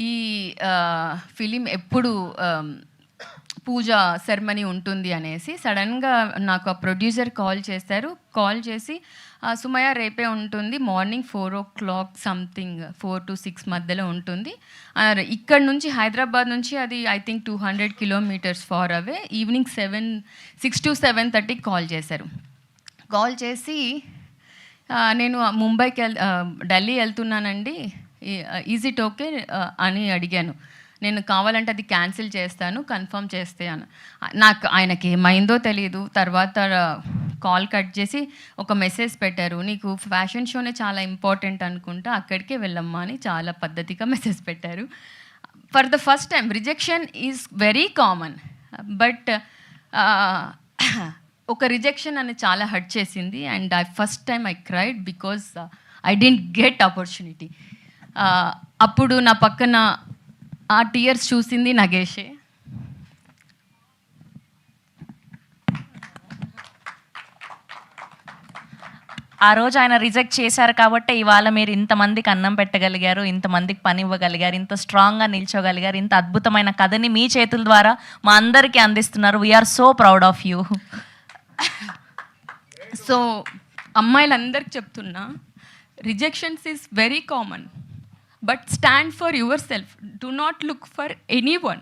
ఈ ఫిలిం ఎప్పుడు పూజ సెరమనీ ఉంటుంది అనేసి సడన్గా నాకు ఆ ప్రొడ్యూసర్ కాల్ చేశారు. కాల్ చేసి సుమయ్య రేపే ఉంటుంది, మార్నింగ్ 4 o'clock సంథింగ్ 4 to 6 మధ్యలో ఉంటుంది. ఇక్కడ నుంచి హైదరాబాద్ నుంచి అది I think 200 kilometers far away. Evening 6 to 7:30 call చేశారు. కాల్ చేసి నేను ముంబైకి ఢిల్లీ వెళ్తున్నానండి, ఈజ్ ఇట్ ఓకే అని అడిగాను. నేను కావాలంటే అది క్యాన్సిల్ చేస్తాను, కన్ఫర్మ్ చేస్తే అని. నాకు ఆయనకి ఏమైందో తెలియదు. తర్వాత కాల్ కట్ చేసి ఒక మెసేజ్ పెట్టారు, నీకు ఫ్యాషన్ షోనే చాలా ఇంపార్టెంట్ అనుకుంటా, అక్కడికే వెళ్ళమ్మా అని చాలా పద్ధతిగా మెసేజ్ పెట్టారు. For the first time rejection is very common, but ఒక రిజెక్షన్ అనేది చాలా హర్ట్ చేసింది. And first time I cried because I didn't get opportunity. అప్పుడు నా పక్కన ఆ టీయర్స్ చూసింది నగేషే. ఆ రోజు ఆయన రిజెక్ట్ చేశారు కాబట్టి ఇవాళ మీరు ఇంతమందికి అన్నం పెట్టగలిగారు, ఇంతమందికి పని ఇవ్వగలిగారు, ఇంత స్ట్రాంగ్గా నిల్చోగలిగారు, ఇంత అద్భుతమైన కథని మీ చేతుల ద్వారా మా అందరికీ అందిస్తున్నారు. We're so proud of you. So అమ్మాయిలందరికి చెప్తున్నా, rejections is very common, but stand for yourself. Do not look for any one.